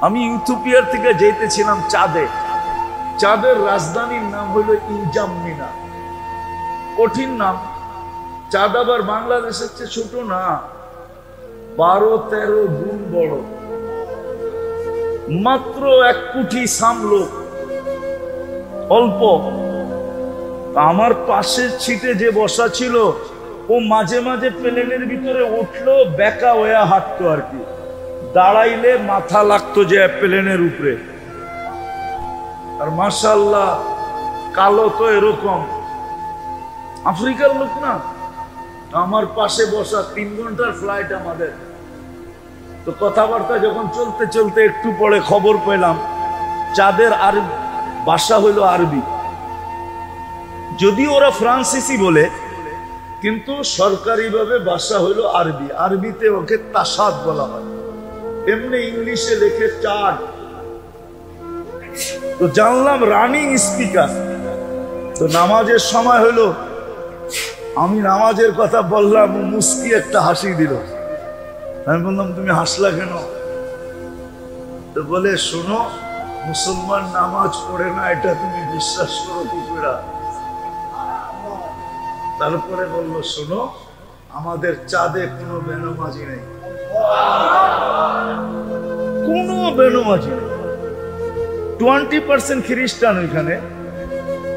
আমি ইথিওপিয়ার থেকে যেতেছিলাম চাঁদে। চাঁদের রাজধানীর নাম হলো ইনজামনিনা। কঠিন নাম। চাঁদ আবার বাংলাদেশের চেয়ে ছোট না, 12-13 গুণ বড়। মাত্র 1 কোটি সাম লোক, অল্প। আমার পাশের সিটে যে বসা ছিল, ও মাঝে মাঝে প্লেনের ভিতরে উঠলো, বেকা হয়ে হাঁটতো আর কি। দাঁড়াইলে মাথা লাগতো যে প্লেনের উপরে। আর মাশাআল্লাহ কালো তো এরকম, আফ্রিকার লোক না। আমার পাশে বসা, 3 ঘন্টার ফ্লাইট আমাদের। তো কথাবার্তা যখন চলতে চলতে একটু পরে খবর পেলাম চাঁদের আর ভাষা হইল আরবি। যদিও ওরা ফ্রান্সিসি বলে, কিন্তু সরকারিভাবে ভাষা হইল আরবি। আরবিতে ওকে তাসাদ বলা হয়, এমনি ইংলিশে লেখে চাঁদ। তো জানলাম রানিং স্পিকার। তো নামাজের সময় হলো, আমি নামাজের কথা বললাম, মুস্কি একটা হাসি দিল। আমি বললাম তুমি হাসলা কেন? তো বলে শোনো, মুসলমান নামাজ পড়ে না, এটা তুমি বিশ্বাস করো কি করে? তারপরে বললো শোনো, আমাদের চাঁদে কোনো বেনমাজি নেই, কোনো বেনমাজি নেই। 20% খ্রিস্টান ওইখানে,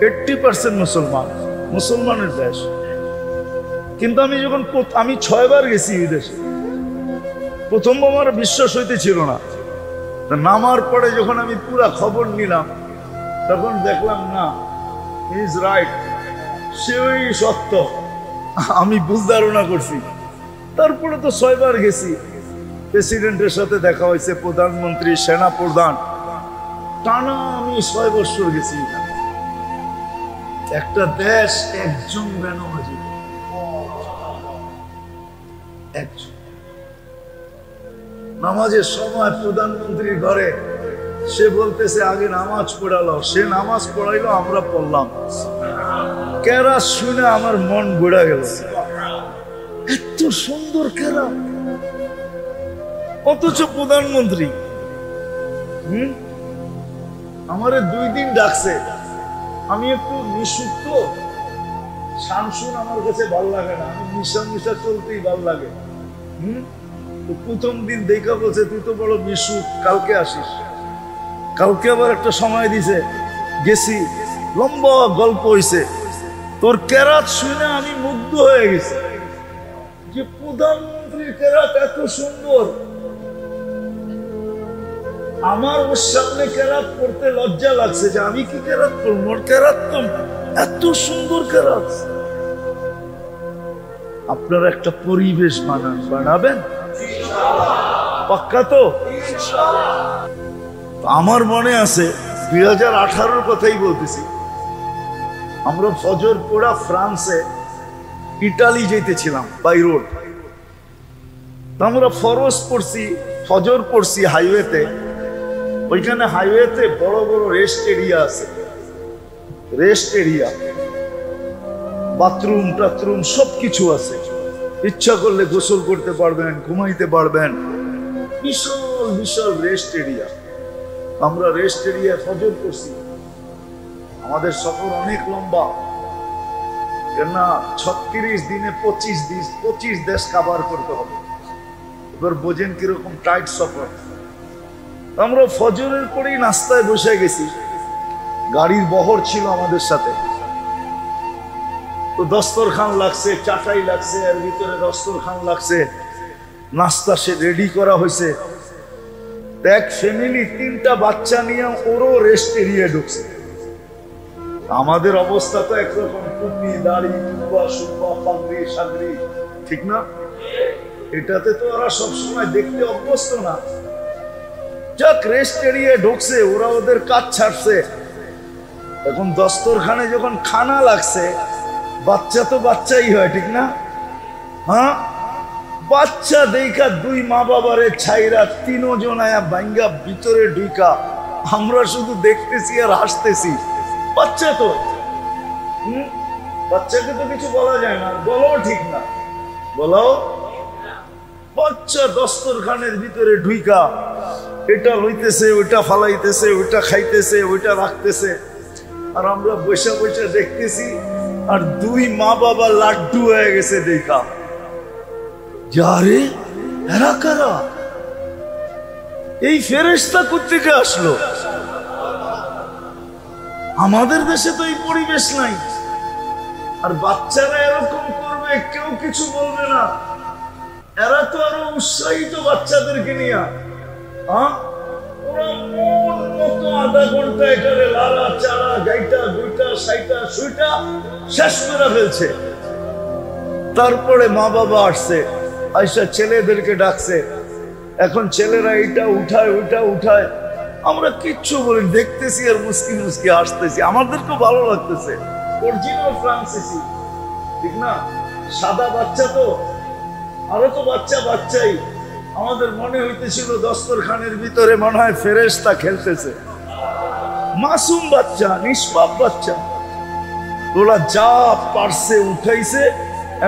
80% মুসলমান, মুসলমানের দেশ। কিন্তু আমি 6 বার গেছি এই দেশে। প্রথম আমার বিশ্বাস হইতে ছিল না। নামার পরে যখন আমি পুরা খবর নিলাম, তখন দেখলাম না, ইজ রাইট, সেই সত্য। আমি বুঝ ধারণা করছি। তারপরে তো 6 বার গেছি। প্রেসিডেন্টের সাথে দেখা হয়েছে, প্রধানমন্ত্রী, সেনা প্রধান, টানা আমি 6 বছর গেছি। একটা দেশ, একজন বেনমাজি, একজন। নামাজের সময় প্রধানমন্ত্রীর ঘরে সে বলতেছে আগে নামাজ পড়ালো। সে নামাজ পড়াইলো, আমরা পড়লাম। কেরাত শুনে আমার মন ঘুরে গেল। এত সুন্দর কেরাত, অথচ প্রধানমন্ত্রী। আমারে 2 দিন ডাকছে। আমি একটু নিঃসুপ্ত, শামসুন আমার কাছে ভাল লাগে না, আমি মিশা চলতেই ভাল লাগে। প্রথম দিন দেখা বলছে তুই তো বড় মিশুক, কালকে আসিস। কালকে আবার একটা সময় দিছে, গেছি, লম্বা গল্প হইছে। তোর কেরাত শুনে আমি মুগ্ধ হয়ে গেছি যে প্রধানমন্ত্রীর কেরাত এত সুন্দর। আমার ওর সামনে কেরাত পড়তে লজ্জা লাগছে যে আমি কি কেরাত পড়ব, ওর কেরাত তো এত সুন্দর কেরাত। আপনারা একটা পরিবেশ বানাবেন পাক্কা তো? আমার মনে আছে 2018-র কথাই বলতেছি। আমরা ফজর পড়া ফ্রান্সে ইটালি যেতেছিলাম বাই রোড। আমরা ফরজ পড়ছি, ফজর পড়ছি হাইওয়েতে। ওইখানে হাইওয়েতে বড় বড় রেস্ট এরিয়া আছে, রেস্ট এরিয়া, বাথরুম টাথরুম সবকিছু আছে। ইচ্ছা করলে গোসল করতে পারবেন, ঘুমাইতে পারবেন, বিশাল বিশাল রেস্ট এরিয়া। আমরা রেস্ট এরিয়ায় ফজর করছি। আমাদের সফর অনেক লম্বা, কেননা 36 দিনে 25 দেশ কাভার করতে হবে। এবার বোঝেন কিরকম টাইট সফর। আমরা ফজরের পরেই নাস্তায় বসে গেছি। গাড়ির বহর ছিল আমাদের সাথে। তো দস্তরখান লাগছে, চাটাই লাগছে, এর ভিতরে দস্তরখান লাগছে, নাস্তা সে রেডি করা হয়েছে। এক ফ্যামিলি 3টা বাচ্চা নিয়ে ওরও রেস্ট এরিয়া ঢুকছে। আমাদের অবস্থা তো একরকম, টুপি দাড়ি, টুপা সুপা, পাগড়ি সাগড়ি, ঠিক না? এটাতে তো ওরা সবসময় দেখতে অভ্যস্ত না। যাক, রেস্ট এরিয়া ঢুকছে, ওরা ওদের কাজ ছাড়ছে। এখন দস্তরখানে যখন খানা লাগছে, বাচ্চা তো বাচ্চাই হয়, ঠিক না? হ্যাঁ, বাচ্চা দেখা 2 মা বাবারে ছাইরা 3 জনায়া ভাঙ্গা ভিতরে ঢুকা। আমরা শুধু দেখতেছি আর হাসতেছি। বাচ্চা তো, বাচ্চাকে তো কিছু বলা যায় না, বলাও ঠিক না, বলাও। বাচ্চা দস্তরখানের ভিতরে ঢুকা এটা লইতেছে, ওইটা ফালাইতেছে, ওইটা খাইতেছে, ওইটা রাখতেছে, আর আমরা বসে বসে দেখতেছি। আর দুই মা বাবা লাড্ডু হয়ে গেছে দেখা, যারে এরা কারা, এই ফেরেশতা কোত্থেকে আসলো? আমাদের দেশে তো এই পরিবেশ নাই। আর বাচ্চারা এরকম করবে, কেউ কিছু বলবে না। এরা তো আরো উৎসাহিত বাচ্চাদেরকে নিয়ে, ওরা মন মতো আধা ঘন্টা এখানে লালা চাড়া গাইটা গুইটা সাইটা সুইটা শেষ করে ফেলছে। তারপরে মা বাবা আসছে, আইসা ছেলেদেরকে ডাকছে। এখন ছেলেরা এটা উঠায়, ওইটা উঠায়, আমরা কিচ্ছু বলি, দেখতেছি আর মুস্কি মুস্কি আসতেছি। আমাদেরকেও ভালো লাগতেছে, অরিজিনাল ফ্রান্সিসি, ঠিক না? সাদা বাচ্চা তো, আরো তো বাচ্চা বাচ্চাই। আমাদের মনে হইতেছিল দস্তরখানের ভিতরে মনে হয় ফেরেশতা খেলতেছে। মাসুম বাচ্চা, নিষ্পাপ বাচ্চা, ওরা যা পারছে উঠাইছে।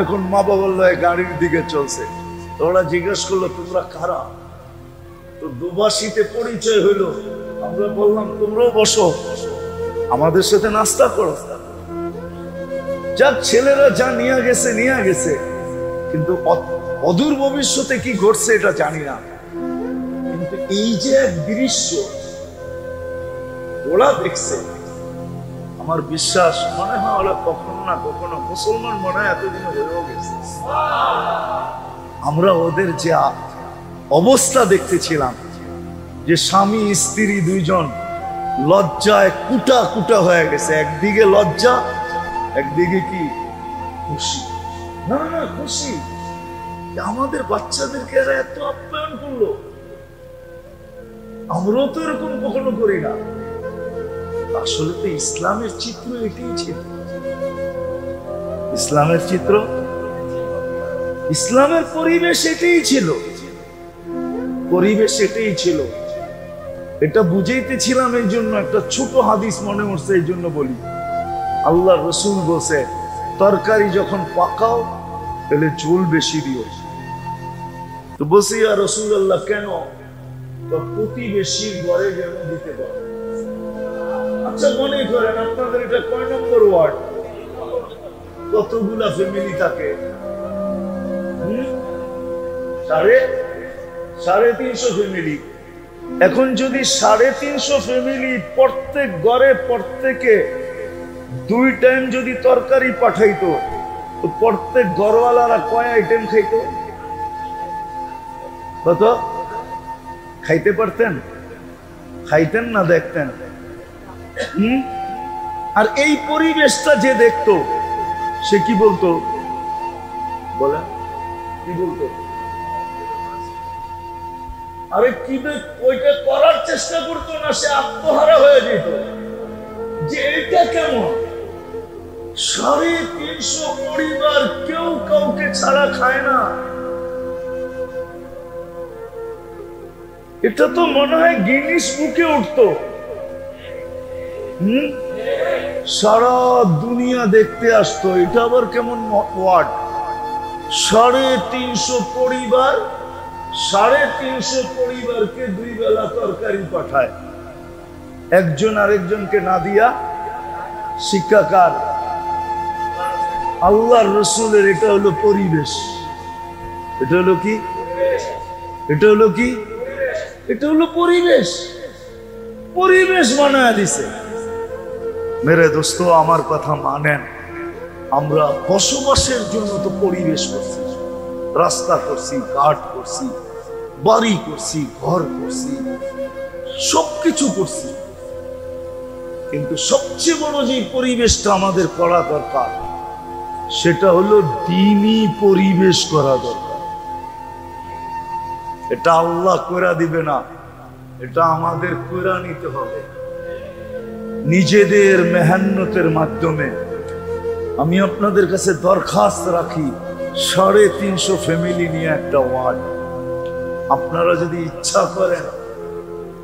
এখন মা বাবা গাড়ির দিকে চলছে। ওরা জিজ্ঞেস করলো, তোমরা কারা? তো দুবাসীতে পরিচয় হইলো। আমরা বললাম, তোমরাও বসো, আমাদের সাথে নাস্তা করো। যাক, ছেলেরা যা নিয়ে গেছে নিয়ে গেছে, কিন্তু অদূর ভবিষ্যতে কি ঘটছে এটা জানি না। কিন্তু এই যে এক দৃশ্য ওরা দেখছে, আমার বিশ্বাস মনে হয় ওরা কখনো না কখনো মুসলমান মনে হয় এতদিন হয়েও গেছে। আমরা ওদের যে অবস্থা দেখতেছিলাম, যে স্বামী স্ত্রী দুইজন লজ্জায় কুটা কুটা হয়ে গেছে। একদিকে লজ্জা, একদিকে কি খুশি। না না, খুশি আমাদের বাচ্চাদেরকে এরা এত আপ্যায়ন করলো। আমরাও তো এরকম কখনো করি না। আসলে তো ইসলামের চিত্র এটাই ছিল। ইসলামের চিত্র, ইসলামের পরিবেশ এটাই ছিল। পরিবেশ এটাই ছিল। এটা বুঝাইতেছিলাম এই জন্য, একটা ছোট হাদিস মনে হচ্ছে এই জন্য বলি। আল্লাহ রসুল বলছে, তরকারি যখন পাকাও তাহলে ঝোল বেশি দিও। তো বলছি, ইয়া রাসূলুল্লাহ, কেন? প্রতিবেশীর ঘরে যেন দিতে পারে। আচ্ছা, মনে করেন আপনাদের এটা কয় নম্বর ওয়ার্ড? কতগুলা ফ্যামিলি থাকে? 350 ফ্যামিলি। এখন যদি 350 ফ্যামিলি প্রত্যেক ঘরে প্রত্যেকে 2 টাইম যদি তরকারি পাঠাইতো, তো প্রত্যেক ঘরওয়ালারা কয় আইটেম খাইতো? কত খাইতে পারতেন? খাইতেন না দেখতেন? আর এই পরিবেশটা যে দেখতো, সে কি বলতো? বলে কি বলতো? আরে কি, ওইটা করার চেষ্টা করতো না, সে আত্মহারা হয়ে যেত যে এটা কেমন? 350 পরিবার কেউ কাউকে ছাড়া খায় না। এটা তো মনে হয় গিনিস বুকে উঠতো। সারা দুনিয়া দেখতে আসতো। এটা আবার কেমন ওয়ার্ড? 350 পরিবার, 350 পরিবারকে 2 বেলা তরকারি পাঠায়, একজন আরেকজনকে না দিয়া। শিক্ষাকার আল্লাহর রসুলের। এটা হলো পরিবেশ। এটা হলো কি? এটা হলো কি? এটা হলো পরিবেশ। পরিবেশ বানায় দিছে। মেরে দোস্ত, আমার কথা মানেন। আমরা বসবাসের জন্য তো পরিবেশ করছি, রাস্তা করছি, ঘাট করছি, বাড়ি করছি, ঘর করছি, সবকিছু করছি। কিন্তু সবচেয়ে বড় যে পরিবেশটা আমাদের করা দরকার, সেটা হলো দ্বীনি পরিবেশ করা দরকার। এটা আল্লাহ কইরা দিবে না, এটা আমাদের কইরা নিতে হবে নিজেদের মেহনতের মাধ্যমে। আমি আপনাদের কাছে দরখাস্ত রাখি, 350 ফ্যামিলি নিয়ে একটা ওয়ার্ড। আপনারা যদি ইচ্ছা করেন,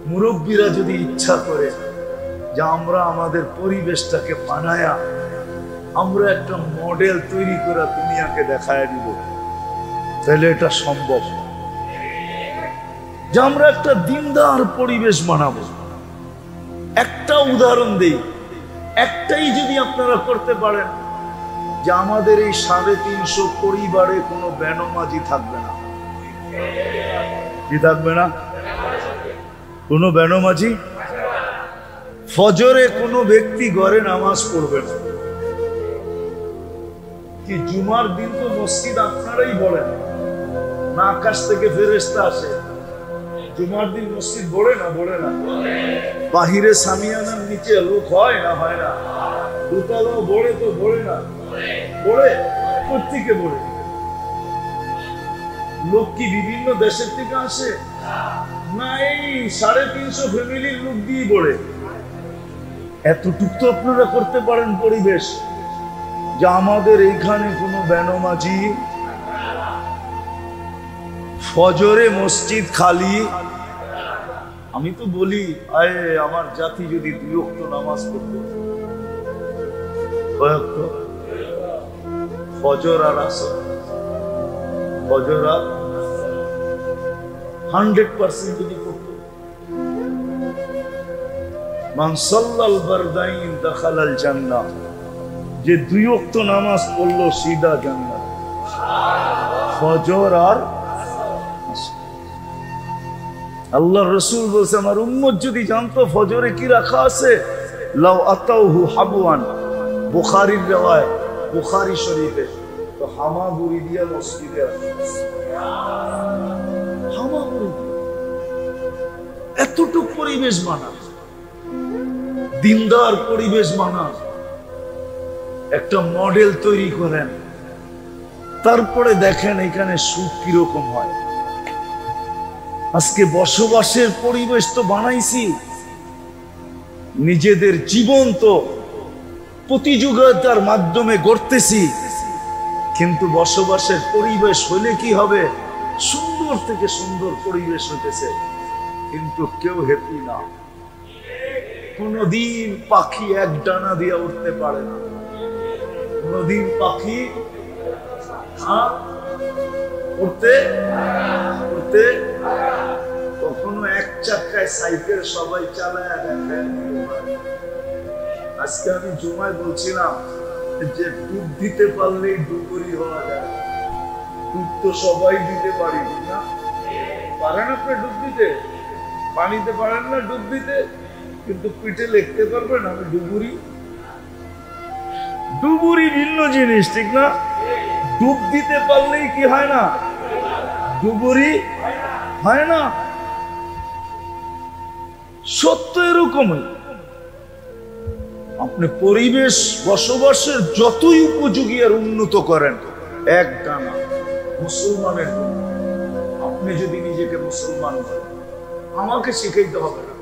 মুরব্বীরা যদি ইচ্ছা করে যে আমরা আমাদের পরিবেশটাকে বানায়া আমরা একটা মডেল তৈরি করে দুনিয়াকে দেখায় দিব, তাহলে এটা সম্ভব। যে আমরা একটা দিনদার পরিবেশ বানাবো। একটা উদাহরণ দেই, একটাই যদি আপনারা করতে পারেন, যে আমাদের এই 350 পরিবারে কোনো বেনমাজি থাকবে না। কি থাকবে না? কোনো বেনমাজি। ফজরে কোনো ব্যক্তি ঘরে নামাজ পড়বে না। কি জুমার দিন তো মসজিদ আপনারাই বলেন না, আকাশ থেকে ফেরেশতা আসে। জুমার দিন মসজিদ বড়ে না? বড়ে না? বাহিরে সামিয়ানার নিচে লোক হয় না? হয় না? দোতলাও বড়ে তো বড়ে না? বড়ে। কোত্থেকে বড়ে? লোক কি বিভিন্ন দেশের থেকে আসে না? এই 350 ফ্যামিলির লোক দিয়ে বড়ে। এতটুক তো আপনারা করতে পারেন পরিবেশ, যে আমাদের এইখানে কোনো বেনমাজি, ফজরে মসজিদ খালি। আমি তো বলি, আয় আমার জাতি যদি 2 ওয়াক্ত নামাজ পড়তো, ফজর আর আসর, ফজর আর 100% যদি পড়তো, মান সাল্লাল বারদাইন দাখালাল জান্নাহ, যে 2 ওয়াক্ত নামাজ পড়লো সিধা জান্নাত। ফজর আর আল্লাহর রাসূল বলছে, আমার উম্মত যদি জানতো ফজরে কি রাখা আছে, লাউ আতাউহু হাবওয়ান, বুখারীর riwayat, বুখারী শরীফে, তো হামাগুড়ি দিয়া মসজিদে আসে। হামাগুড়ি এতটুকু পরিবেশ বানা, দিনদার পরিবেশ বানা, একটা মডেল তৈরি করেন, তারপরে দেখেন এখানে সুখ কিরকম হয়। আজকে বসবাসের পরিবেশ তো বানাইছি, নিজেদের জীবন তো প্রতিযোগিতার মাধ্যমে গড়তেছি, কিন্তু বসবাসের পরিবেশ হলে কি হবে? সুন্দর থেকে সুন্দর পরিবেশ হইতেছে, কিন্তু কেউ হ্যাপি না। কোনদিন পাখি এক ডানা দিয়ে উঠতে পারে না। কোনদিন পাখি উঠতে উঠতে, কখনো এক চাকায় সাইকেল সবাই চালায়। আজকে আমি জুমায় বলছিলাম যে ডুব দিতে পারলেই ডুবুরি হওয়া যায়। ডুব তো সবাই দিতে পারি না? পারেন আপনি ডুব দিতে? পানিতে পারেন না ডুব দিতে, কিন্তু পিঠে লিখতে পারবেন আমি ডুবুরি। ডুবুরি ভিন্ন জিনিস, ঠিক না? ডুব দিতে পারলেই কি হয় না? ডুবুরি হয় না। সত্য এরকমই। আপনি পরিবেশ বসবাসের যতই উপযোগী আর উন্নত করেন, এক ডানা মুসলমানের জন্য, আপনি যদি নিজেকে মুসলমান বলেন, আমাকে শিখাইতে হবে না।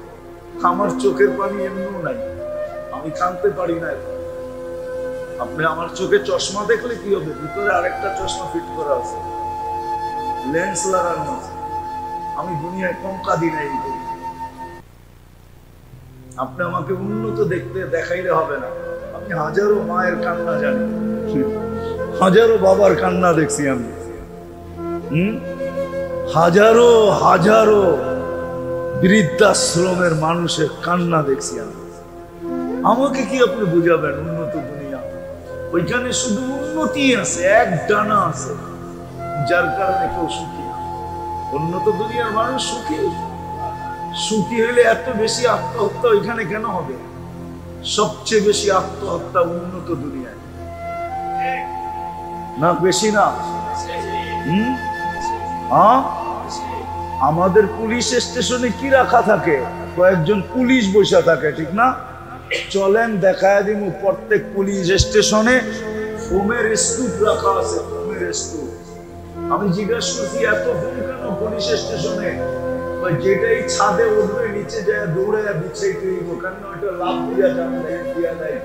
আমার চোখের পানি এমনিও নাই, আমি কাঁদতে পারি না। আপনি আমার চোখে চশমা দেখলে কি হবে? ভিতরে আরেকটা চশমা ফিট করা আছে, লেন্স লাগানো আছে। আমি দুনিয়ায় কম কাঁদি নাই। আপনি আমাকে উন্নত দেখতে দেখাইলে হবে না। আমি হাজারো মায়ের কান্না জানি, হাজারো বাবার কান্না দেখছি আমি, হাজারো হাজারো বৃদ্ধাশ্রমের মানুষের কান্না দেখছি আমি। আমাকে কি আপনি বুঝাবেন উন্নত দুনিয়া? ওইখানে শুধু উন্নতি আছে, এক ডানা আছে, যার কারণে কেউ সুখী না। উন্নত দুনিয়ার মানুষ সুখী। সুখী হইলে এত বেশি আত্মহত্যা ওইখানে কেন হবে? সবচেয়ে বেশি আত্মহত্যা উন্নত দুনিয়ায়, না বেশি না? আমাদের পুলিশ স্টেশনে কি রাখা থাকে? কয়েকজন পুলিশ বসে থাকে, ঠিক না? চলেন দেখায় দিব, প্রত্যেক পুলিশ স্টেশনে ফোমের স্তূপ রাখা আছে, ফোমের স্তূপ। আমি জিজ্ঞাসা করছি এত ফোম কেন পুলিশ স্টেশনে? যেটাই ছাদে উঠবে নিচে যায় দৌড়ে বিছাই তুইব, কারণ ওইটা লাভ দিয়া যায়।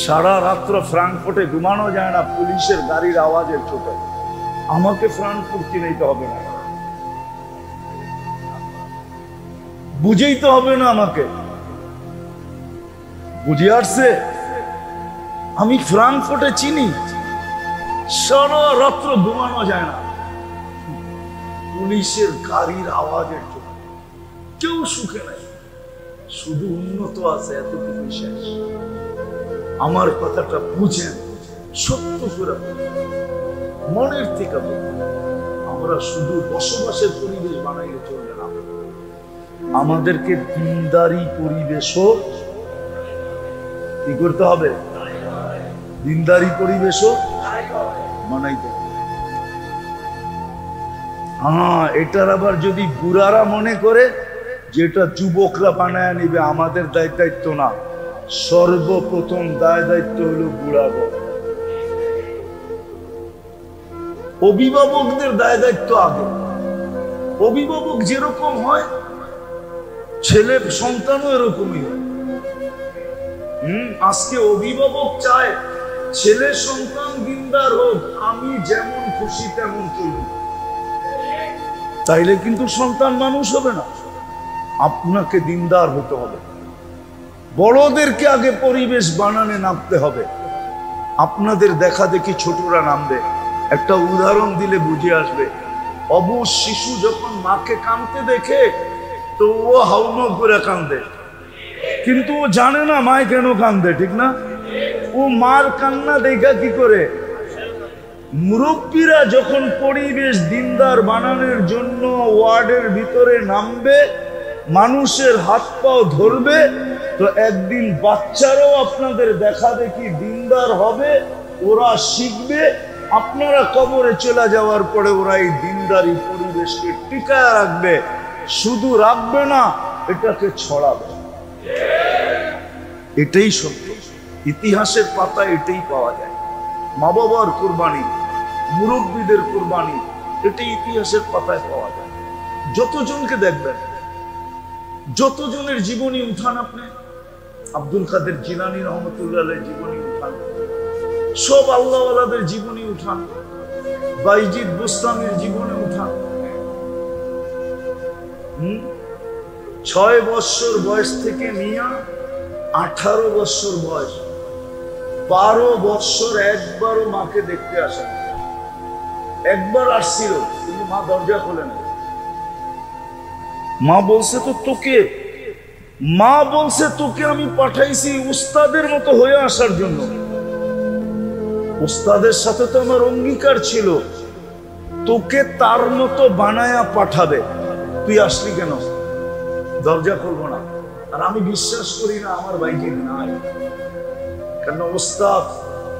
সারা রাত্র ফ্রাঙ্কফুর্টে ঘুমানো যায় না পুলিশের গাড়ির আওয়াজের চোটে। আমাকে ফ্রাঙ্কফুর্ট চিনাইতে হবে না, বুঝেইতে হবে না আমাকে, বুঝে আসছে? আমি ফ্রাঙ্কফুর্টে চিনি, সারা রাত্র ঘুমানো যায় না। পুলিশের গাড়ির আওয়াজের জন্য কেউ সুখে নাই, শুধু উন্নত আছে এতটুকু শেষ। আমার কথাটা বুঝেন, সত্য করে মনের থেকে আমরা শুধু বসবাসের পরিবেশ বানাইলে চলবে না, আমাদেরকে দিনদারি পরিবেশও কি করতে হবে, দিনদারি পরিবেশও বানাইতে হবে। হ্যাঁ, এটার আবার যদি বুড়ারা মনে করে যেটা যুবকরা বানায় নিবে, আমাদের দায়িত্ব না, সর্বপ্রথম দায়িত্ব হলো বুড়াগো, অভিভাবকদের দায়িত্ব আগে। অভিভাবক যেরকম হয় ছেলে সন্তানও এরকমই হয়। আজকে অভিভাবক চায় ছেলে সন্তান দিনদার হোক, আমি যেমন খুশি তেমন চলব, তাইলে কিন্তু সন্তান মানুষ হবে না। আপনাকে দিনদার হতে হবে, বড়দেরকে আগে পরিবেশ বানানে নামতে হবে। আপনাদের দেখা দেখি ছোটরা নামবে। একটা উদাহরণ দিলে বুঝে আসবে। অবুঝ শিশু যখন মাকে কাঁদতে দেখে তো ও হাউমাউ করে কাঁদে, কিন্তু ও জানে না মায় কেন কাঁদে, ঠিক না? ও মার কান্না দেখা কি করে? মুরব্বীরা যখন পরিবেশ দিনদার বানানোর জন্য ওয়ার্ডের ভিতরে নামবে, মানুষের হাত পাও ধরবে, তো একদিন বাচ্চারাও আপনাদের দেখা দেখি দিনদার হবে, ওরা শিখবে। আপনারা কবরে চলে যাওয়ার পরে ওরা এই দিনদারি পরিবেশকে টিকায় রাখবে, শুধু রাখবে না, এটাকে ছড়াবে। এটাই সত্য, ইতিহাসের পাতা এটাই পাওয়া যায়। মা বাবার কুরবানি, মুরব্বীদের কুরবানি, এটাই ইতিহাসের পাতায় পাওয়া যায়। যতজনকে দেখবেন, যতজনের জীবনী উঠান আপনি, আব্দুল কাদের জিলানী রহমতুল্লাহ জীবনী উঠান, সব আল্লাহওয়ালাদের জীবনী উঠান, বাইজিদ বুস্তামির জীবনে উঠান। 6 বছর বয়স থেকে নিয়ে 18 বছর বয়স, 12 বছর একবারও মাকে দেখতে আসেন। একবার আসছিল, কিন্তু মা দরজা খোলে না। মা বলছে তো তোকে, মা বলছে তোকে আমি পাঠাইছি উস্তাদের মতো হয়ে আসার জন্য। উস্তাদের সাথে তো আমার অঙ্গীকার ছিল তোকে তার মতো বানায়া পাঠাবে, তুই আসলি কেন? দরজা খুলবো না। আর আমি বিশ্বাস করি না আমার ভাইকে নাই, কেন উস্তাদ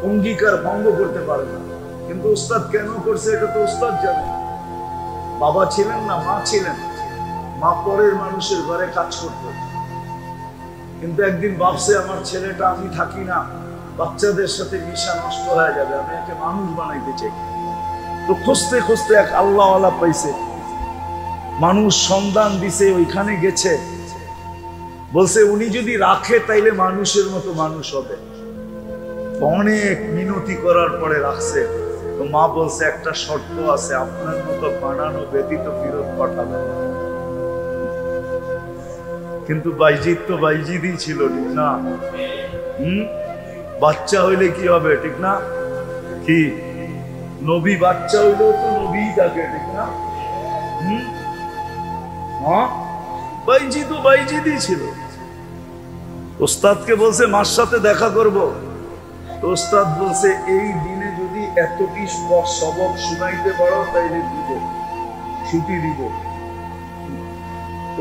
অঙ্গীকার ভঙ্গ করতে পারে না। কিন্তু উস্তাদ কেন করছে এটা তো উস্তাদ জানে। বাবা ছিলেন না, মা ছিলেন। মা পরের মানুষের ঘরে কাজ করত, কিন্তু একদিন ভাবছে আমার ছেলেটা, আমি থাকি না, বাচ্চাদের সাথে মিশা নষ্ট হয়ে যাবে, আমি একে মানুষ বানাইতে চাই। তো খুঁজতে খুঁজতে এক আল্লাহওয়ালা পাইছে, মানুষ সন্ধান দিছে, ওইখানে গেছে, বলছে উনি যদি রাখে তাইলে মানুষের মতো মানুষ হবে। অনেক মিনতি করার পরে রাখছে। তো মা বলছে একটা শর্ত আছে, আপনার মতো বানানো ব্যতীত ফেরত পাঠাবেন। কিন্তু বাইজিদ তো বাইজিদই ছিল, ঠিক না? বাচ্চা হইলে কি হবে, ঠিক না? কি নবী বাচ্চা হইলেও তো নবী থাকে, ঠিক না? হ্যাঁ, বাইজিদও বাইজিদই ছিল। ওস্তাদকে বলছে মার সাথে দেখা করব। ওস্তাদ বলছে এই দিনে যদি এতটি সবক শুনাইতে পারো তাইলে দিব, ছুটি দিব।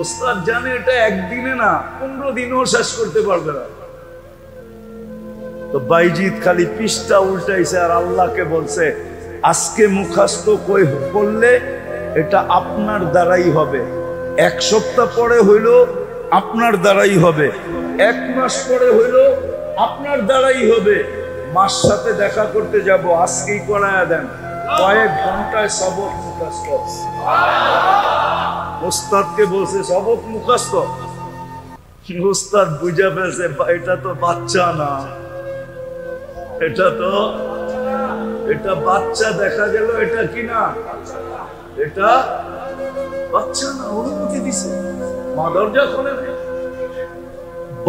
ওস্তাদ জানে এটা একদিনে না, 15 দিনও শেষ করতে পারবে না। তো বাইজিদ খালি পৃষ্ঠা উল্টাইছে আর আল্লাহকে বলছে আজকে মুখস্থ করলে এটা আপনার দ্বারাই হবে, 1 সপ্তাহ পরে হইল আপনার দ্বারাই হবে, 1 মাস পরে হইল আপনার দ্বারাই হবে। মার সাথে দেখা করতে যাব, আজকেই করায়া দেন, কয়েক ঘন্টায় সবক মুখস্থ। ওস্তাদকে বলছে সবক মুখস্থ। ওস্তাদ বুঝা ফেলছে এটা তো বাচ্চা না, এটা বাচ্চা দেখা গেল, এটা কি না, এটা বাচ্চা না। অনুমতি দিছে, মা দরজা খোলে।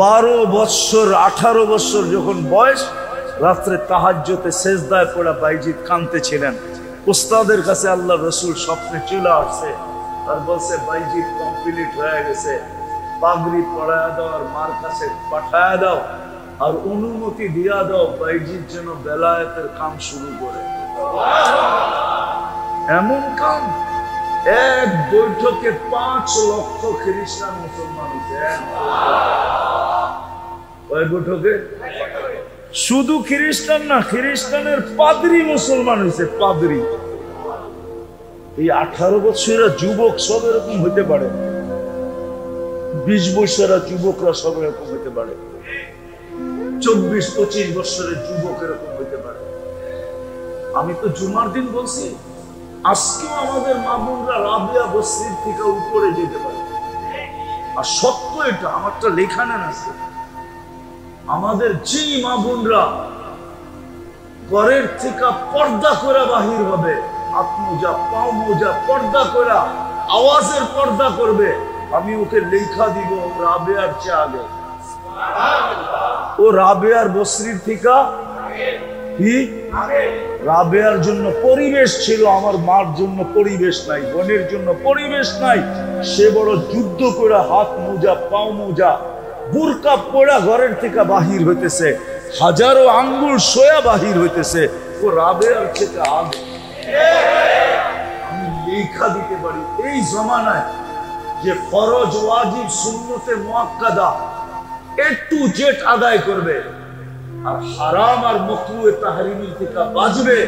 12 বছর 18 বছর যখন বয়স, রাত্রে তাহাজ্জুদে সেজদায় পড়া বাইজিদ কাঁদতেছিলেন। উস্তাদের কাছে আল্লাহ রসুল স্বপ্নে চলে আসছে, আর বলছে বাইজিৎ কমপ্লিট হয়ে গেছে, পাগড়ি পরায়া দাও আর মার কাছে পাঠায়া দাও আর অনুমতি দিয়া দাও বাইজিৎ যেন বেলায়েতের কাম শুরু করে। এমন কাম এক বৈঠকে 5 লক্ষ খ্রিস্টান মুসলমান হয়েছে। ওই বৈঠকে শুধু খ্রিস্টান না, খ্রিস্টানের পাদ্রী মুসলমান হয়েছে। পাদ্রী এই 18 বছরের যুবক সব এরকম হইতে পারে, 20 বছরের যুবকরা সব এরকম হইতে পারে, 24-25 বছরের যুবক এরকম হইতে পারে। আমি তো জুমার দিন বলছি, আজকেও আমাদের মা বোনরা রাবিয়া বসরির থেকে উপরে যেতে পারে। আর সত্য এটা, আমারটা লেখা নেন আছে। আমাদের যেই মা বোনরা ঘরের থেকে পর্দা করে বাহির হবে, হাত মোজা পাও মোজা পর্দা করে আওয়াজের পর্দা করবে, আমি ওকে লেখা দিব রাবেয়ার চেয়ে আগে। ও রাবেয়ার বসরির থেকে কি রাবেয়ার জন্য পরিবেশ ছিল, আমার মার জন্য পরিবেশ নাই, বোনের জন্য পরিবেশ নাই। সে বড় যুদ্ধ করে হাত মোজা পাও মোজা বুরকা পড়া ঘরের থেকে বাহির হইতেছে, হাজারো আঙ্গুল সোয়া বাহির হইতেছে। ও রাবেয়ার থেকে আগে। আমি লেখা দিতে পারি এই জমানায় যে ফরজ ওয়াজিব সুন্নতে মুআক্কাদা একটু জেট আদায় করবে আর হারাম আর মাকরুহে তাহরিমের থেকে বাঁচবে,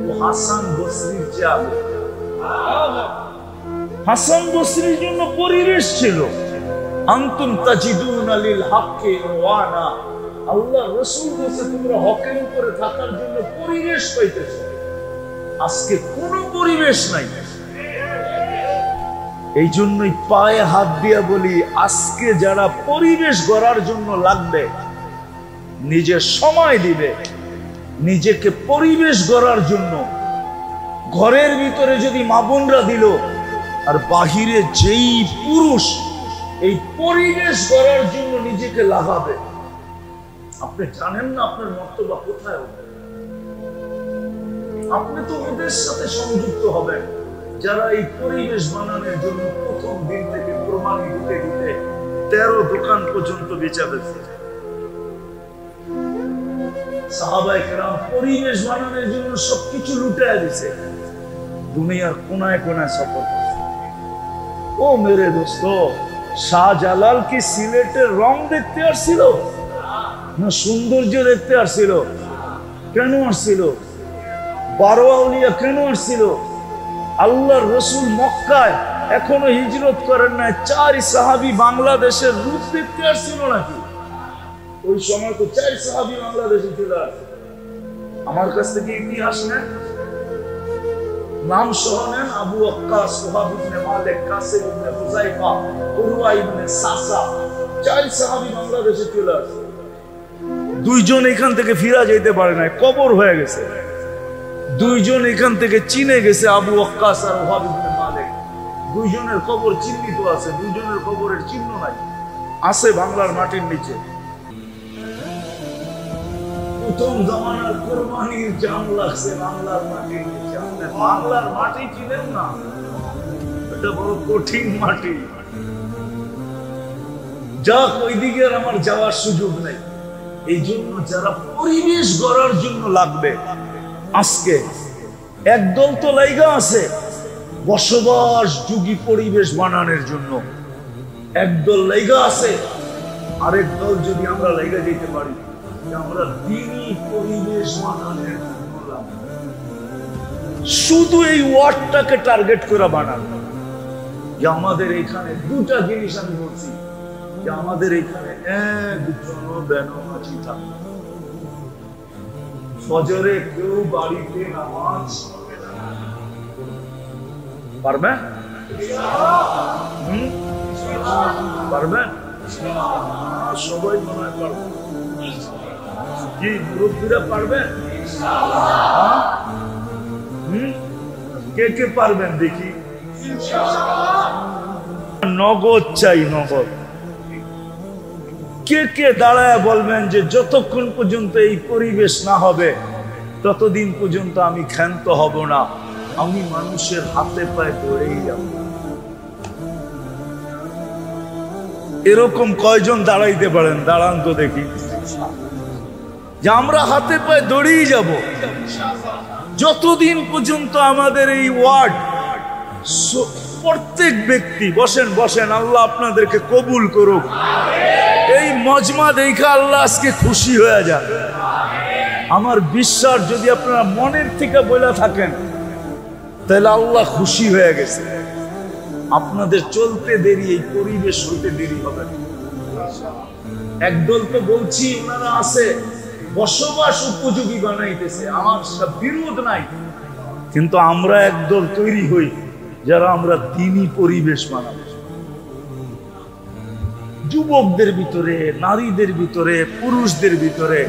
ও হাসান বসরির চেয়ে আগে। হাসান বসরির জন্য পরিবেশ ছিল। আনতুম তাজিদুনা লিল হাক্কি ওয়ানা, আল্লাহ রাসূল বলেছে তোমরা হকের উপরে থাকার জন্য পরিবেশ পাইতেছো। আজকে কোনো পরিবেশ নাই। এই জন্যই পায়ে হাত দিয়া বলি, আজকে যারা পরিবেশ গড়ার জন্য লাগবে, নিজের সময় দিবে নিজেকে পরিবেশ গড়ার জন্য, ঘরের ভিতরে যদি মা বোনরা দিল আর বাহিরে যেই পুরুষ এই পরিবেশ গড়ার জন্য নিজেকে লাগাবে, আপনি জানেন না আপনার মর্তবা কোথায় হবে। আপনি তো ওদের সাথে সংযুক্ত হবেন যারা এই পরিবেশ বানানোর জন্য প্রথম দিন থেকে প্রমাণী দিতে দিতে 13 দোকান পর্যন্ত বেচা বেচে। সাহাবায়ে কেরাম পরিবেশ বানানোর জন্য সবকিছু লুটায়া দিছে, দুনিয়ার কোনায় কোনায় সফর করছে। ও মেরে দোস্ত, শাহজালাল কি সিলেটের রং দেখতে আসছিল না সৌন্দর্য দেখতে আসছিল? কেন আসছিল? 12 আউলিয়া কেন আসছিল? আল্লাহর রাসূল মক্কায় এখনো হিজরত করেন নাই, 4 সাহাবী বাংলাদেশের রূপ দেখতে আসছিল নাকি? ওই সময় তো 4 সাহাবী বাংলাদেশে ছিল। আমার কাছ থেকে ইতিহাস নেন, নাম সহ নেন। আবু ওয়াক্কাস, সুহাব ইবনে মালিক, কাসিম ইবনে হুযাইফা, উরওয়া ইবনে সাসা, 4 সাহাবী বাংলাদেশে ছিল। 2 জন এখান থেকে ফিরা যেতে পারে নাই, কবর হয়ে গেছে। 2 জন এখান থেকে চীনে গেছে, আবু ওয়াক্কাস আর সুহাব ইবনে মালিক। 2 জনের কবর চিহ্নিত আছে, 2 জনের কবরের চিহ্ন নাই, আছে বাংলার মাটির নিচে। প্রথম জামানার কুরবানির জান লাগছে বাংলার মাটির নিচে। আপনি বাংলার মাটি চিনেন না, এটা বড় কঠিন মাটি। যাক, ওইদিকে আমার যাওয়ার সুযোগ নেই। এই জন্য যারা পরিবেশ গড়ার জন্য লাগবে, আজকে একদল তো লাইগা আছে বসবাস যুগী পরিবেশ বানানোর জন্য, একদল লাইগা আছে। আরেক দল যদি আমরা লাইগা যেতে পারি, আমরা দ্বীনি পরিবেশ বানানোর জন্য লাগবে। শুধু এই ওয়ার্ডটাকে টার্গেট করে বানানো, যে আমাদের এখানে 2টা জিনিস আমি বলছি, যে আমাদের এখানে একজন বেনামাজি থাকবে। ফজরে কেউ বাড়িতে নামাজ পারবে? পারবে? সবাই মনে হয় পারবে। কি মুরব্বীরা পারবেন? কে কে পারবেন দেখি? নগদ চাই, নগদ। কে কে দাঁড়ায় বলবেন যে যতক্ষণ পর্যন্ত এই পরিবেশ না হবে ততদিন পর্যন্ত আমি ক্ষান্ত হব না, আমি মানুষের হাতে পায়ে পড়েই যাব। এরকম কয়জন দাঁড়াইতে পারেন? দাঁড়ান তো দেখি। যে আমরা হাতে পায়ে দৌড়েই যাব যতদিন পর্যন্ত আমাদের এই ওয়ার্ড প্রত্যেক ব্যক্তি। বসেন বসেন, আল্লাহ আপনাদেরকে কবুল করুক। এই মজমা দেখা আল্লাহ আজকে খুশি হয়ে যান। আমার বিশ্বাস যদি আপনারা মনের থেকে বলে থাকেন তাহলে আল্লাহ খুশি হয়ে গেছে। আপনাদের চলতে দেরি, এই পরিবেশ হইতে দেরি হবে না। একদল তো বলছি ওনারা আছে বসবাস উপযোগী বানাইতেছে, আমার সব বিরোধ নাই, কিন্তু আমরা একদল তৈরি হই যারা আমরা দিনই পরিবেশ বানাবো। যুবকদের ভিতরে, নারীদের ভিতরে, পুরুষদের ভিতরে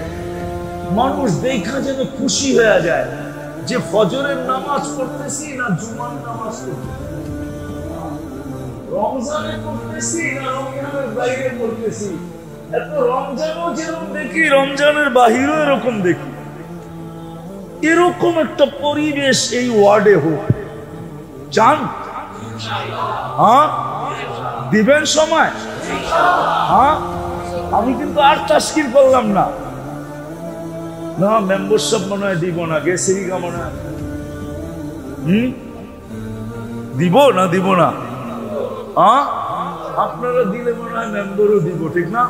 মানুষ দেখা যেন খুশি হয়ে যায় যে ফজরের নামাজ পড়তেছি না জুমার নামাজ পড়তেছি, রমজানে পড়তেছি না রমজানের বাইরে পড়তেছি। এত রমজানও যেরকম দেখি, রমজানের বাহিরও এরকম দেখি। এরকম একটা পরিবেশ এই ওয়ার্ডে হোক, চান? হ্যাঁ, দিবেন সময়? হ্যাঁ, আমি কিন্তু আর তাস্কির করলাম না। না, মেম্বারশিপ মনে হয় দিব না, গেছে মনে হয়। দিব না? দিব না? হ্যাঁ, আপনারা দিলে মনে হয় মেম্বারও দিব, ঠিক না?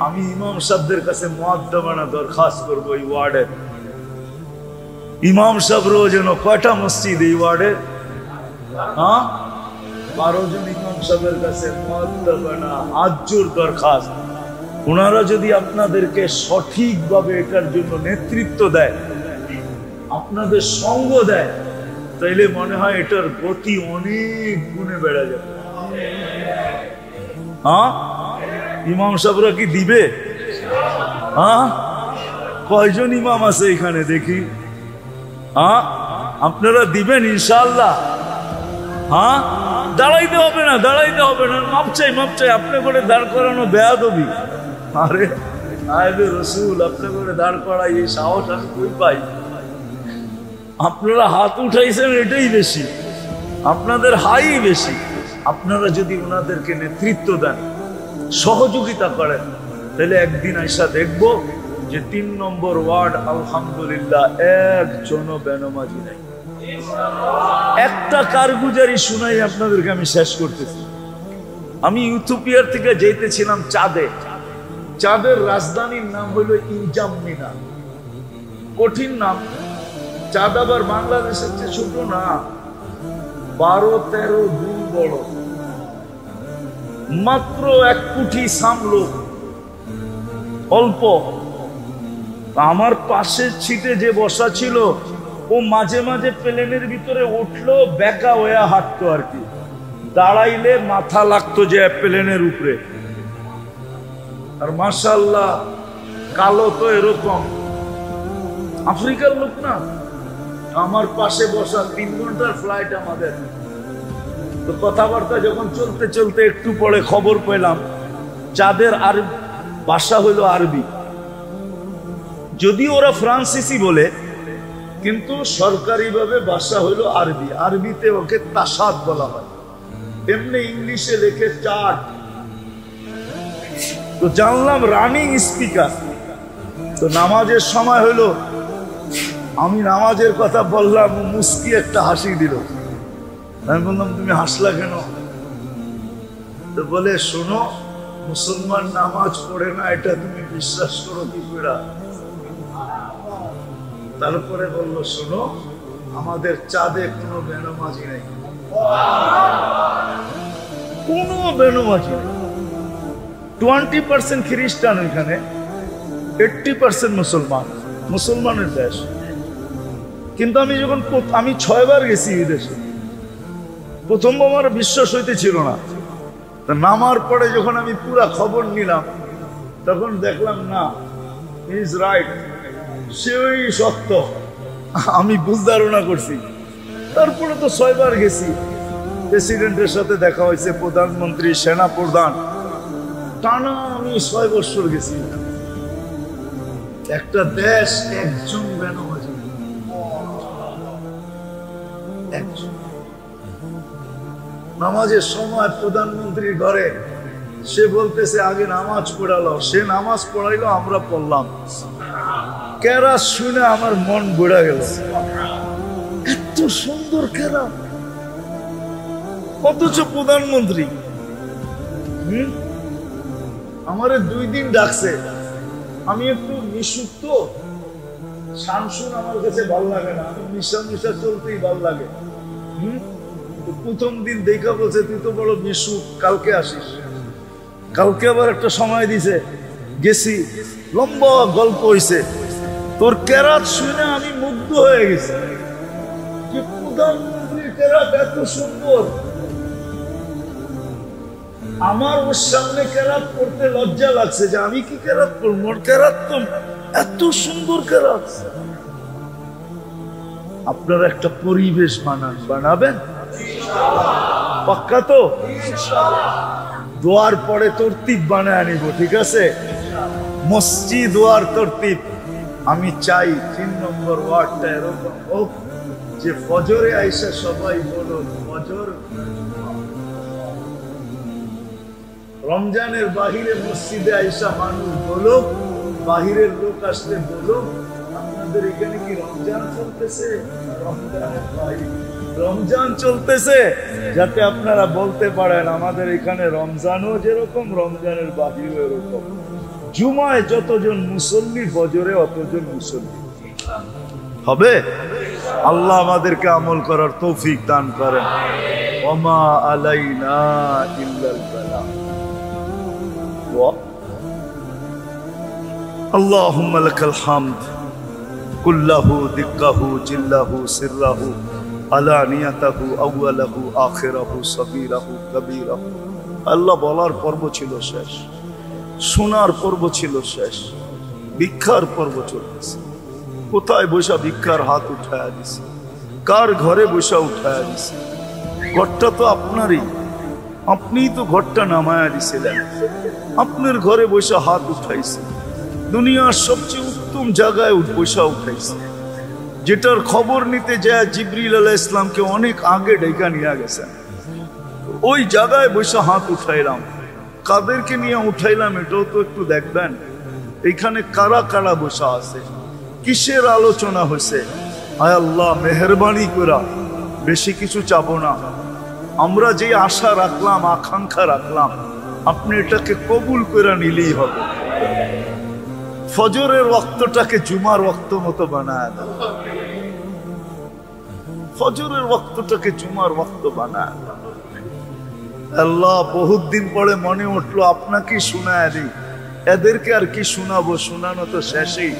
আমি ইমাম সাহেবদের কাছে মুআদ্দাবানা দরখাস্ত করবো এই ওয়ার্ডে। ইমাম সাহেবরও যেন কয়টা মসজিদ এই ওয়ার্ডে? হ্যাঁ, 12 জন ইমাম সাহেবের কাছে মুআদ্দাবানা আজর দরখাস্ত। ওনারা যদি আপনাদেরকে সঠিকভাবে এটার জন্য নেতৃত্ব দেয়, আপনাদের সঙ্গ দেয়, তাইলে মনে হয় এটার গতি অনেক গুণে বেড়ে যাবে। হ্যাঁ, ইমাম সাহেবরা কি দিবে? হ্যাঁ, কয়জন ইমাম আছে এখানে দেখি? হ্যাঁ, আপনারা দিবেন ইনশাআল্লাহ? হ্যাঁ, দাঁড়াইতে হবে না, দাঁড়াইতে হবে না, মাপ চাই, মাপ চাই। আপনি করে দাঁড় করানো বেয়াদবি। আরে আইবে রসুল, আপনি করে দাঁড় করাই এই সাহস আমি কই পাই? আপনারা হাত উঠাইছেন এটাই বেশি, আপনাদের হাই বেশি। আপনারা যদি ওনাদেরকে নেতৃত্ব দেন, সহযোগিতা করেন, তাহলে একদিন আইসা দেখব যে 3 নম্বর ওয়ার্ড আলহামদুলিল্লাহ একজনও বেনামাজি নাই। একটা কারগুজারি শুনাই আপনাদেরকে আমি শেষ করতেছি। আমি ইথিওপিয়ার থেকে যেতেছিলাম চাঁদে। চাঁদের রাজধানীর নাম হইল ইনজামিনা। কঠিন নাম। চাঁদ আবার বাংলাদেশের চেয়ে ছোট না, 12-13 গুণ বড়। মাত্র 1 কোটি সামলো, অল্প। আমার পাশের সিটে যে বসা ছিল ও মাঝে মাঝে প্লেনের ভিতরে উঠলো, বেকা হয়ে হাঁটতো আর কি। দাঁড়াইলে মাথা লাগতো যে প্লেনের উপরে। আর মাশাআল্লাহ কালো তো এরকম, আফ্রিকার লোক না। আমার পাশে বসা, 3 ঘন্টার ফ্লাইট আমাদের। তো কথাবার্তা যখন চলতে চলতে একটু পরে খবর পেলাম চাঁদের আর ভাষা হইল আরবি। যদিও ওরা ফ্রান্সিসি বলে, কিন্তু সরকারিভাবে ভাষা হইল আরবি। আরবিতে ওকে তাসাদ বলা হয়, এমনি ইংলিশে লেখে চার্ট। তো জানলাম রানিং স্পিকার। তো নামাজের সময় হইলো, আমি নামাজের কথা বললাম, মুস্কি একটা হাসি দিল। আমি বললাম তুমি হাসলা কেন? তো বলে শোনো, মুসলমান নামাজ পড়ে না এটা তুমি বিশ্বাস করো কি করে? তারপরে বললো শোনো, আমাদের চাঁদে কোনো বেনামাজি নেই, কোনো বেনামাজি নেই। 20% খ্রিস্টান ওইখানে, 80% মুসলমান, মুসলমানের দেশ। কিন্তু আমি যখন আমি 6 বার গেছি এই দেশে, প্রথম আমার বিশ্বাস হইতে ছিল না। নামার পরে যখন আমি পুরা খবর নিলাম, তখন দেখলাম না, ইজ রাইট, সেই সত্য। আমি বুঝ ধারণা করছি। তারপরে তো 6 বার গেছি, প্রেসিডেন্টের সাথে দেখা হয়েছে, প্রধানমন্ত্রী, সেনা প্রধান, টানা আমি 6 বছর গেছি। একটা দেশ একজন বেনামাজি, একজন। নামাজের সময় প্রধানমন্ত্রীর ঘরে সে বলতেছে আগে নামাজ পড়ালো, সে নামাজ পড়াইলো, আমরা পড়লাম। কেরাত শুনে আমার মন ঘুরে গেল, এত সুন্দর কেরাত, অথচ প্রধানমন্ত্রী। আমারে 2 দিন ডাকছে, আমি একটু মিশুক তো, শানসুন আমার কাছে ভাল লাগে না, আমি মিশা মিশা চলতেই ভাল লাগে। প্রথম দিন দেখা বলছে তুই তো বড় মিশুক, কালকে আসিস। কালকে আবার একটা সময় দিছে, গেছি, লম্বা গল্প হইছে। তোর কেরাত শুনে আমি মুগ্ধ হয়ে গেছি, যে প্রধানমন্ত্রীর কেরাত এত সুন্দর। আমার ওর সামনে কেরাত পড়তে লজ্জা লাগছে যে আমি কি কেরাত পড়ব, ওর কেরাত তো এত সুন্দর কেরাত। আপনারা একটা পরিবেশ বানাবেন পাক্কা তো? দোয়ার পরে তরতিব বানায় আনিব, ঠিক আছে? মসজিদ দোয়ার তরতিব। আমি চাই 3 নম্বর ওয়ার্ডটা এরকম হোক যে ফজরে আইসা সবাই বলো ফজর। রমজানের বাহিরে মসজিদে আইসা মানুষ বলো, বাহিরের লোক আসলে বলো আপনাদের এখানে কি রমজান চলতেছে? রমজান চলতেছে, যাতে আপনারা বলতে পারেন আমাদের এখানে রমজানও যেরকম, রমজানের বাহিরও এরকম। জুমায় যতজন মুসল্লি, ফজরে অতজন মুসল্লি হবে। আল্লাহ আমাদেরকে আমল করার তৌফিক দান করেন। ওমা আলাইনা ইল্লাল বালাগ। আল্লাহুম্মা লাকাল হামদ কুল্লাহু দিক্কাহু জিল্লাহু সিররাহু আলানিয়াতাহু আউয়ালাহু আখিরাহু সাগীরাহু কবীরাহু। আল্লাহ বলার পর্ব ছিল শেষ, শোনার পর্ব ছিল শেষ, ভিক্ষার পর্ব চলতেছে। কোথায় বসা ভিক্ষার হাত উঠায়া দিছে, কার ঘরে বসা উঠায়া দিছে? ঘরটা তো আপনারই, আপনিই তো ঘরটা নামায়া দিছিলেন। আপনার ঘরে বসা হাত উঠাইছে, দুনিয়ার সবচেয়ে উত্তম জায়গায় বসা উঠাইছে, যেটার খবর নিতে যায় জিবরিল আলাইহিস সালামকে অনেক আগে ডেকে নিয়ে গেছেন। ওই জায়গায় বসে হাত উঠাইলাম। কাদেরকে নিয়ে উঠাইলাম এটাও তো একটু দেখবেন। এখানে কারা কারা বসা আছে, কিসের আলোচনা হয়েছে? আয় আল্লাহ মেহেরবানি করা, বেশি কিছু চাবো না। আমরা যে আশা রাখলাম, আকাঙ্ক্ষা রাখলাম, আপনি এটাকে কবুল করে নিলেই হবে। ফজরের ওয়াক্তটাকে জুমার ওয়াক্ত মতো বানায় দেন, ফজরের ওয়াক্তটাকে জুমার ওয়াক্ত বানায় দেন। আল্লাহ বহুত দিন পরে মনে উঠলো আপনাকে শোনায় দিই। এদেরকে আর কি শোনাবো, শোনানো তো শেষই।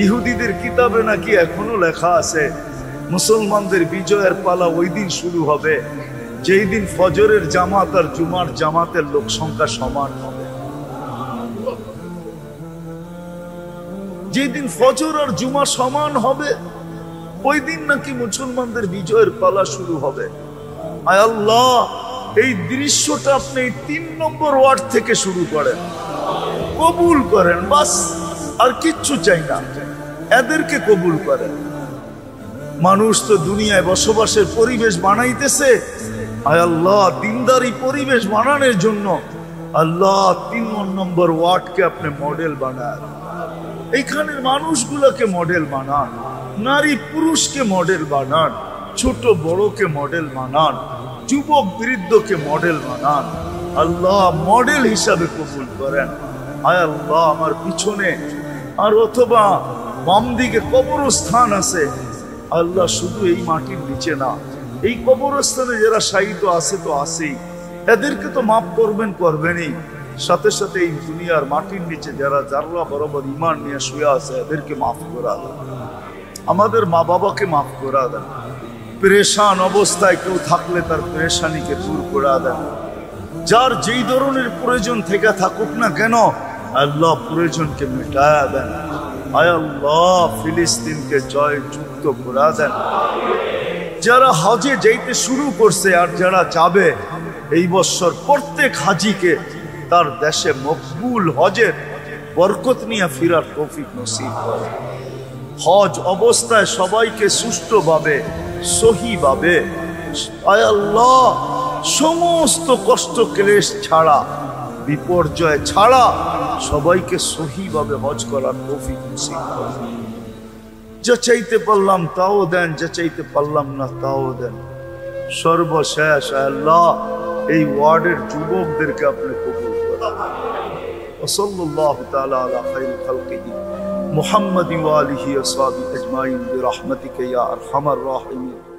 ইহুদিদের কিতাবে নাকি এখনো লেখা আছে মুসলমানদের বিজয়ের পালা ওই দিন শুরু হবে যেই দিন ফজরের জামাত আর জুমার জামাতের লোক সংখ্যা সমান হবে। যেদিন ফজর আর জুমা সমান হবে ওই দিন নাকি মুসলমানদের বিজয়ের পালা শুরু হবে। আয় আল্লাহ এই দৃশ্যটা আপনি 3 নম্বর ওয়ার্ড থেকে শুরু করেন, কবুল করেন, বাস আর কিচ্ছু চাই না। এদেরকে কবুল করেন। মানুষ তো দুনিয়ায় বসবাসের পরিবেশ বানাইতেছে। আয় আল্লাহ দিনদারি পরিবেশ বানানোর জন্য আল্লাহ 3 নম্বর ওয়ার্ডকে আপনি মডেল বানান। এইখানের মানুষগুলোকে মডেল বানান, নারী পুরুষকে মডেল বানান, ছোট বড়কে মডেল বানান, যুবক বৃদ্ধকে মডেল বানান। আল্লাহ মডেল হিসাবে কবুল করেন। আয় আল্লাহ আমার পিছনে আর অথবা বাম দিকে কবরস্থান আছে, আল্লাহ শুধু এই মাটির নিচে না, এই কবরস্থানে যারা শায়িত আছে তো আছেই, এদেরকে তো মাফ করবেন, করবেনই। সাথে সাথে এই দুনিয়ার মাটির নিচে যারা জাররা বরাবর ঈমান নিয়ে শুয়ে আছে এদেরকে মাফ করা দেন। আমাদের মা বাবাকে মাফ করা দেন। পেরেশান অবস্থায় কেউ থাকলে তার পেরেশানিকে দূর করে দেন। যার যেই ধরনের প্রয়োজন থেকে থাকুক না কেন আল্লাহ প্রয়োজনকে মেটায়া দেন। আয় আল্লাহ ফিলিস্তিনকে জয়যুক্ত করে দেন। যারা হজে যাইতে শুরু করছে আর যারা যাবে এই বছর প্রত্যেক হাজিকে তার দেশে মকবুল হজের বরকত নিয়ে ফিরার তৌফিক নসিব করে। হজ অবস্থায় সবাইকে সুষ্ঠুভাবে সহিভাবে আয় আল্লাহ সমস্ত কষ্ট ক্লেশ ছাড়া বিপর্যয় ছাড়া সবাইকে সহিভাবে হজ করার তৌফিক নসিব করুন। যা চাইতে পারলাম তাও দেন, যা চাইতে পারলাম না তাও দেন। সর্বশেষ আল্লাহ এই ওয়ার্ডের যুবকদেরকে আপনি কবুল করেন। ওয়াসাল্লাল্লাহু তাআলা আলা খায়রি খালকিহি মুহাম্মাদি ওয়া আলিহি ওয়া সাহবিহি আজমাইন বিরহমাতিকা ইয়া আরহামার রাহিমিন।